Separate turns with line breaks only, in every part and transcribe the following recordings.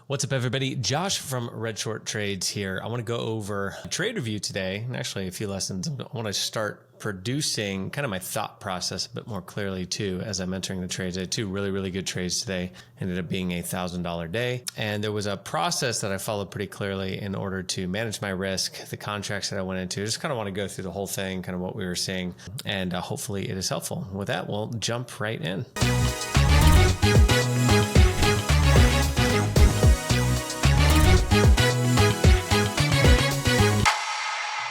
What's up, everybody? Josh from Red Short Trades here. I want to go over a trade review today, and actually a few lessons. I want to start producing kind of my thought process a bit more clearly too as I'm entering the trades. I had two really good trades today. Ended up being a $1,000 day, and there was a process that I followed pretty clearly in order to manage my risk, the contracts that I went into. I just kind of want to go through the whole thing, kind of what we were seeing, and hopefully it is helpful. With that, we'll jump right in.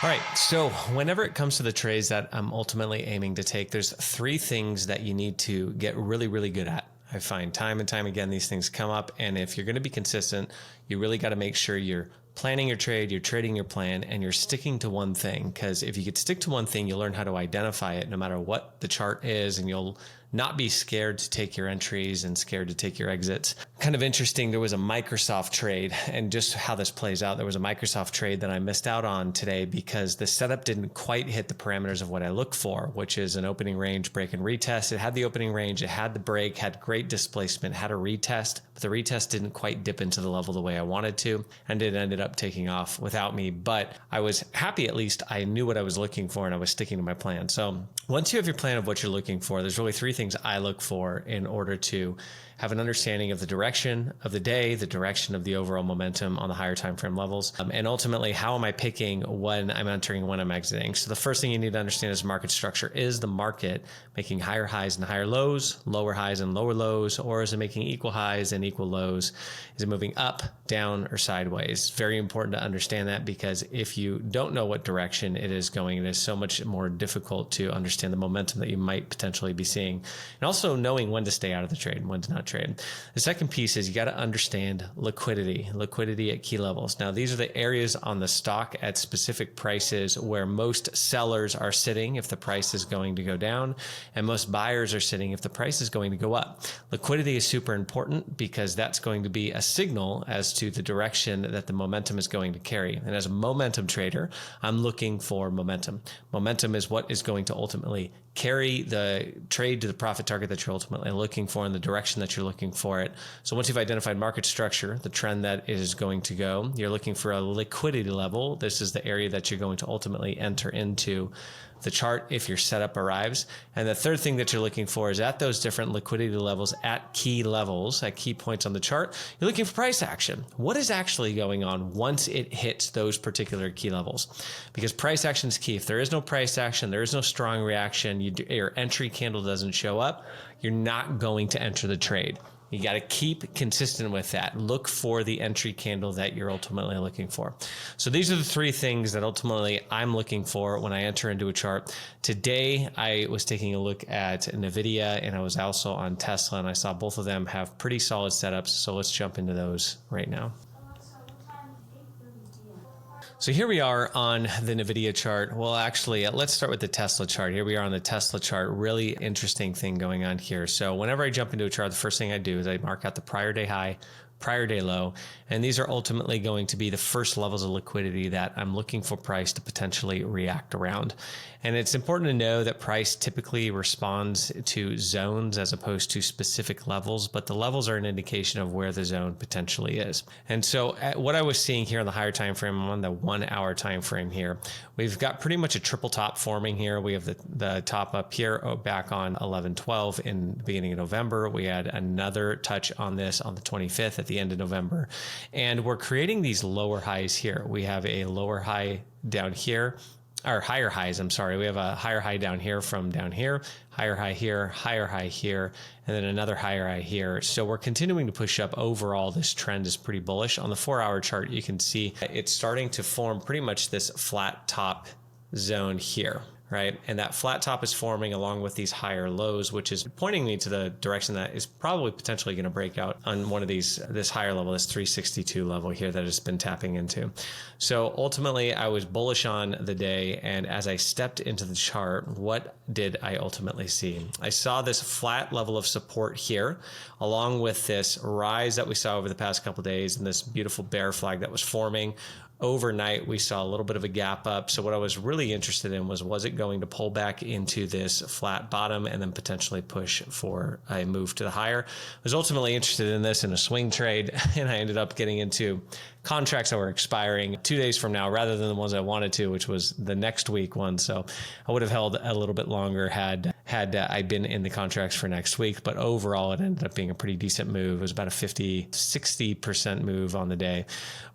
All right, so whenever it comes to the trades that I'm ultimately aiming to take, there's three things that you need to get really good at. I find time and time again, these things come up, and if you're going to be consistent, you really got to make sure you're planning your trade, you're trading your plan, and you're sticking to one thing. Because if you could stick to one thing, you'll learn how to identify it no matter what the chart is, and you'll not be scared to take your entries and scared to take your exits. Kind of interesting, there was a Microsoft trade, and just how this plays out, there was a Microsoft trade that I missed out on today because the setup didn't quite hit the parameters of what I look for, which is an opening range, break and retest. It had the opening range, it had the break, had great displacement, had a retest, but the retest didn't quite dip into the level the way I wanted to, and it ended up taking off without me. But I was happy, at least I knew what I was looking for and I was sticking to my plan. So once you have your plan of what you're looking for, there's really three things I look for in order to have an understanding of the direction of the day, the direction of the overall momentum on the higher time frame levels, and ultimately how am I picking when I'm entering, when I'm exiting. So the first thing you need to understand is market structure. Is the market making higher highs and higher lows, lower highs and lower lows, or is it making equal highs and equal lows? Is it moving up, down, or sideways? Very important to understand that, because if you don't know what direction it is going, it is so much more difficult to understand the momentum that you might potentially be seeing. And also knowing when to stay out of the trade and when to not trade. The second piece is you got to understand liquidity at key levels. Now, these are the areas on the stock at specific prices where most sellers are sitting if the price is going to go down, and most buyers are sitting if the price is going to go up. Liquidity is super important because that's going to be a signal as to the direction that the momentum is going to carry. And as a momentum trader, I'm looking for momentum. Momentum is what is going to ultimately carry the trade to the profit target that you're ultimately looking for in the direction that you're looking for it. So once you've identified market structure, the trend that it is going to go, you're looking for a liquidity level. This is the area that you're going to ultimately enter into the chart if your setup arrives. And the third thing that you're looking for is at those different liquidity levels, at key points on the chart, you're looking for price action. What is actually going on once it hits those particular key levels? Because price action is key. If there is no price action, there is no strong reaction, your entry candle doesn't show up, you're not going to enter the trade. You got to keep consistent with that. Look for the entry candle that you're ultimately looking for. So these are the three things that ultimately I'm looking for when I enter into a chart. Today, I was taking a look at Nvidia, and I was also on Tesla, and I saw both of them have pretty solid setups. So let's jump into those right now. So here we are on the Nvidia chart. Well, actually, let's start with the Tesla chart. Here we are on the Tesla chart. Really interesting thing going on here. So whenever I jump into a chart, the first thing I do is I mark out the prior day high, prior day low, and these are ultimately going to be the first levels of liquidity that I'm looking for price to potentially react around. And it's important to know that price typically responds to zones as opposed to specific levels, but the levels are an indication of where the zone potentially is. And so what I was seeing here on the higher time frame, I'm on the 1 hour time frame here, we've got pretty much a triple top forming here. We have the top up here back on 11/12 in the beginning of November. We had another touch on this on the 25th at the end of November. And we're creating these lower highs here. We have a lower high down here, or higher highs, I'm sorry. We have a higher high down here from down here, higher high here, and then another higher high here. So we're continuing to push up. Overall, this trend is pretty bullish. On the 4 hour chart, you can see it's starting to form pretty much this flat top zone here, right? And that flat top is forming along with these higher lows, which is pointing me to the direction that is probably potentially going to break out on one of these, this higher level, this 362 level here that it's been tapping into. So ultimately, I was bullish on the day. And as I stepped into the chart, what did I ultimately see? I saw this flat level of support here, along with this rise that we saw over the past couple of days and this beautiful bear flag that was forming. overnight, we saw a little bit of a gap up. So what I was really interested in was it going to pull back into this flat bottom and then potentially push for a move to the higher? I was ultimately interested in this in a swing trade, and I ended up getting into contracts that were expiring 2 days from now rather than the ones I wanted to, which was the next week one. So I would have held a little bit longer had I been in the contracts for next week. But overall, it ended up being a pretty decent move. It was about a 60% move on the day.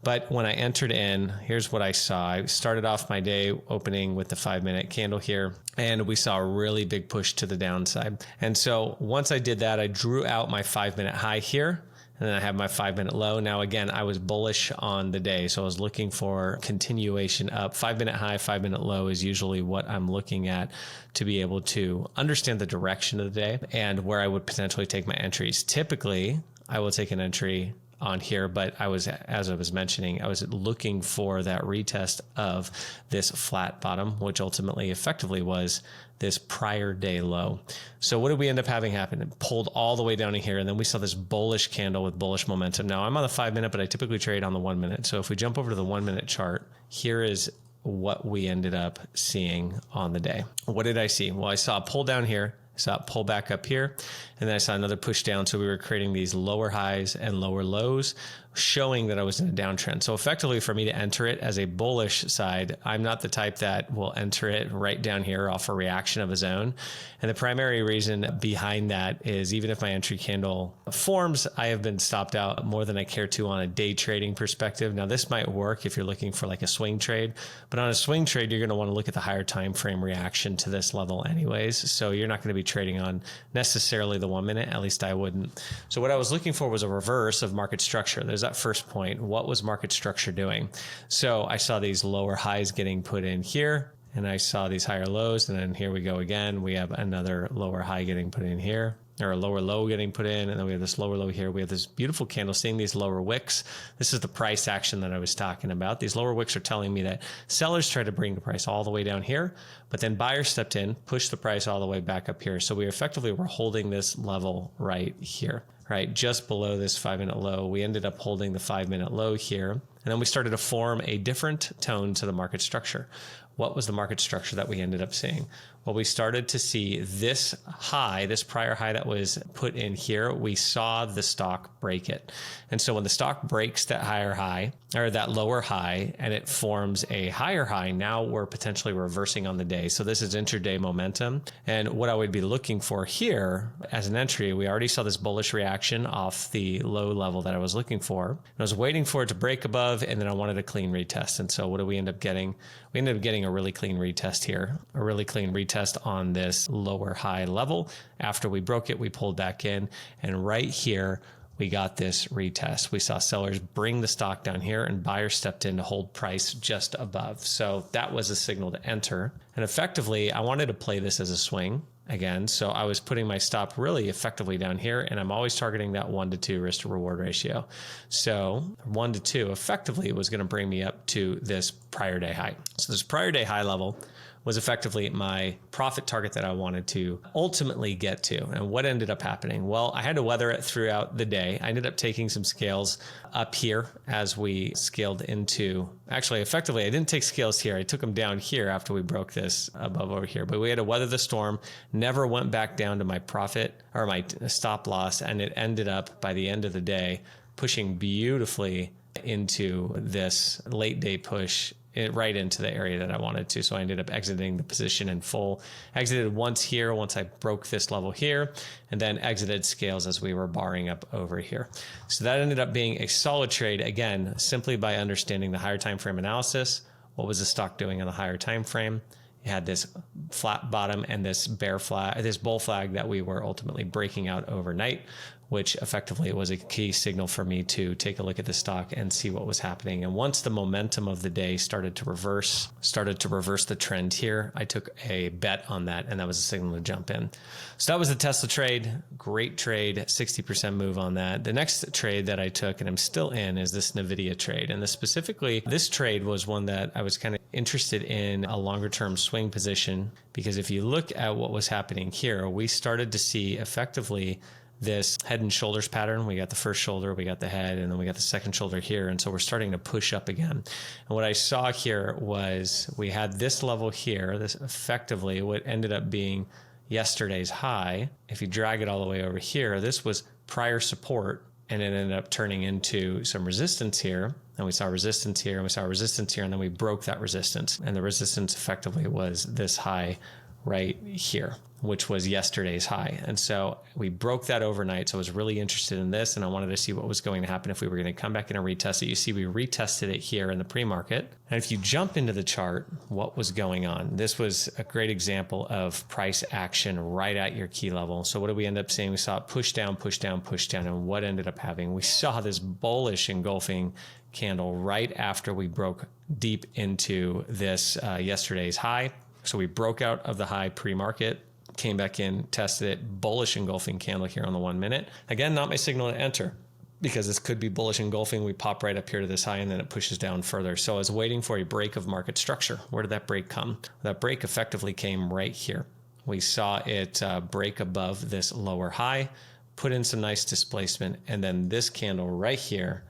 But when I entered in, here's what I saw. I started off my day opening with the 5-minute candle here, and we saw a really big push to the downside. And so once I did that, I drew out my 5-minute high here, and then I have my 5-minute low. Now, again, I was bullish on the day, so I was looking for continuation up. 5-minute high, 5-minute low is usually what I'm looking at to be able to understand the direction of the day and where I would potentially take my entries. Typically, I will take an entry on here, but as I was mentioning, I was looking for that retest of this flat bottom, which ultimately effectively was this prior day low. So what did we end up having happen? It pulled all the way down to here, and then we saw this bullish candle with bullish momentum. Now I'm on the 5-minute, but I typically trade on the 1-minute. So if we jump over to the 1-minute chart, here is what we ended up seeing on the day. What did I see? Well, I saw a pull down here. I saw it pull back up here, and then I saw another push down. So we were creating these lower highs and lower lows, showing that I was in a downtrend. So effectively, for me to enter it as a bullish side, I'm not the type that will enter it right down here off a reaction of a zone. And the primary reason behind that is even if my entry candle forms, I have been stopped out more than I care to on a day trading perspective. Now, this might work if you're looking for like a swing trade, but on a swing trade, you're going to want to look at the higher time frame reaction to this level anyways. So you're not going to be trading on necessarily the 1-minute, at least I wouldn't. So what I was looking for was a reverse of market structure. There's that first point. What was market structure doing? So I saw these lower highs getting put in here, and I saw these higher lows, and then here we go again. We have another lower high getting put in here, or a lower low getting put in, and then we have this lower low here. We have this beautiful candle seeing these lower wicks. This is the price action that I was talking about. These lower wicks are telling me that sellers tried to bring the price all the way down here, but then buyers stepped in, pushed the price all the way back up here. So we effectively were holding this level right here, right? Just below this 5-minute low. We ended up holding the 5-minute low here, and then we started to form a different tone to the market structure. What was the market structure that we ended up seeing? Well, we started to see this high, this prior high that was put in here, we saw the stock break it. And so when the stock breaks that higher high, or that lower high, and it forms a higher high, now we're potentially reversing on the day. So this is intraday momentum. And what I would be looking for here as an entry, we already saw this bullish reaction off the low level that I was looking for. And I was waiting for it to break above, and then I wanted a clean retest. And so what do we end up getting? We ended up getting a really clean retest here, a really clean retest on this lower high level. After we broke it, we pulled back in, and right here, we got this retest. We saw sellers bring the stock down here, and buyers stepped in to hold price just above. So that was a signal to enter. And effectively, I wanted to play this as a swing again. So I was putting my stop really effectively down here, and I'm always targeting that 1-to-2 risk to reward ratio. So 1-to-2 effectively was going to bring me up to this prior day high. So this prior day high level was effectively my profit target that I wanted to ultimately get to. And what ended up happening? Well, I had to weather it throughout the day. I ended up taking some scales up here as we scaled into, actually, effectively, I didn't take scales here. I took them down here after we broke this above over here. But we had to weather the storm, never went back down to my profit or my stop loss. And it ended up by the end of the day pushing beautifully into this late day push right into the area that I wanted to. So I ended up exiting the position in full. Exited once here, once I broke this level here, and then exited scales as we were barring up over here. So that ended up being a solid trade, again, simply by understanding the higher time frame analysis. What was the stock doing on the higher time frame? You had this flat bottom and this bear flag, this bull flag that we were ultimately breaking out overnight, which effectively was a key signal for me to take a look at the stock and see what was happening. And once the momentum of the day started to reverse the trend here, I took a bet on that, and that was a signal to jump in. So that was the Tesla trade. Great trade, 60% move on that. The next trade that I took, and I'm still in, is this Nvidia trade. And specifically, this trade was one that I was kind of interested in a longer term swing position, because if you look at what was happening here, we started to see effectively this head and shoulders pattern. We got the first shoulder, we got the head, and then we got the second shoulder here. And so we're starting to push up again. And what I saw here was we had this level here, this effectively what ended up being yesterday's high. If you drag it all the way over here, this was prior support, and it ended up turning into some resistance here. And we saw resistance here, and we saw resistance here, and then we broke that resistance. And the resistance effectively was this high right here, which was yesterday's high. And so we broke that overnight. So I was really interested in this, and I wanted to see what was going to happen if we were going to come back in and retest it. You see, we retested it here in the pre-market. And if you jump into the chart, what was going on? This was a great example of price action right at your key level. So what did we end up seeing? We saw it push down, push down, push down. And what ended up having? We saw this bullish engulfing candle right after we broke deep into this yesterday's high. So we broke out of the high pre-market, came back in, tested it, bullish engulfing candle here on the 1 minute. Again, not my signal to enter because this could be bullish engulfing. We pop right up here to this high and then it pushes down further. So I was waiting for a break of market structure. Where did that break come? That break effectively came right here. We saw it break above this lower high, put in some nice displacement, and then this candle right here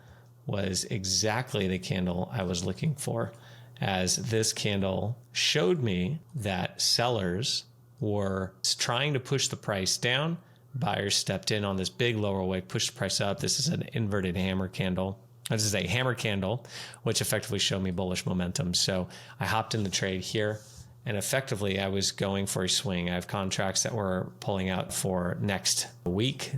was exactly the candle I was looking for, as this candle showed me that sellers were trying to push the price down. Buyers stepped in on this big lower wick, pushed the price up. This is an inverted hammer candle. This is a hammer candle, which effectively showed me bullish momentum. So I hopped in the trade here, and effectively I was going for a swing. I have contracts that were pulling out for next week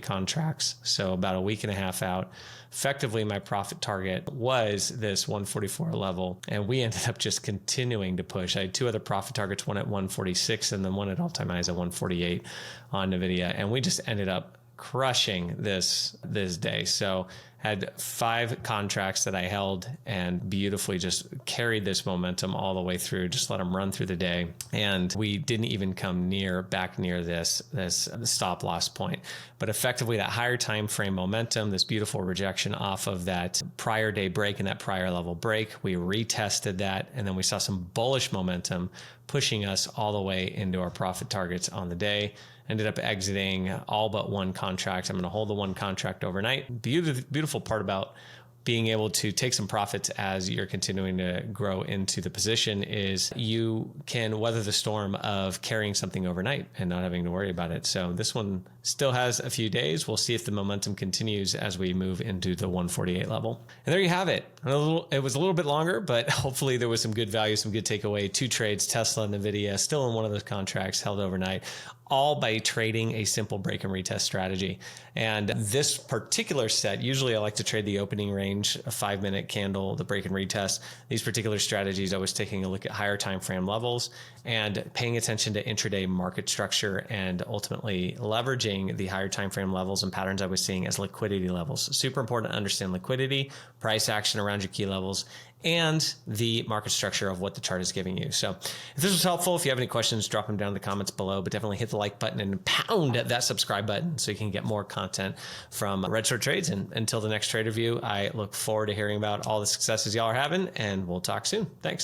contracts. So about a week and a half out. Effectively, my profit target was this 144 level, and we ended up just continuing to push. I had two other profit targets, one at 146 and then one at all-time highs at 148 on Nvidia, and we just ended up crushing this day. So had 5 contracts that I held and beautifully just carried this momentum all the way through, just let them run through the day. And we didn't even come back near this stop loss point. But effectively that higher time frame momentum, this beautiful rejection off of that prior day break and that prior level break, we retested that. And then we saw some bullish momentum pushing us all the way into our profit targets on the day. Ended up exiting all but one contract. I'm going to hold the one contract overnight. Beautiful part about being able to take some profits as you're continuing to grow into the position is you can weather the storm of carrying something overnight and not having to worry about it. So this one still has a few days. We'll see if the momentum continues as we move into the 148 level. And there you have it. It was a little bit longer, but hopefully there was some good value, some good takeaway. 2 trades, Tesla and Nvidia, still in one of those contracts held overnight, all by trading a simple break and retest strategy. And this particular set, usually I like to trade the opening range, a 5-minute candle, the break and retest. These particular strategies, I was taking a look at higher time frame levels and paying attention to intraday market structure and ultimately leveraging the higher time frame levels and patterns I was seeing as liquidity levels. Super important to understand liquidity, price action around your key levels, and the market structure of what the chart is giving you. So if this was helpful, if you have any questions, drop them down in the comments below, but definitely hit the like button and pound that subscribe button so you can get more content from Red Short Trades. And until the next trade review, I look forward to hearing about all the successes y'all are having, and we'll talk soon. Thanks.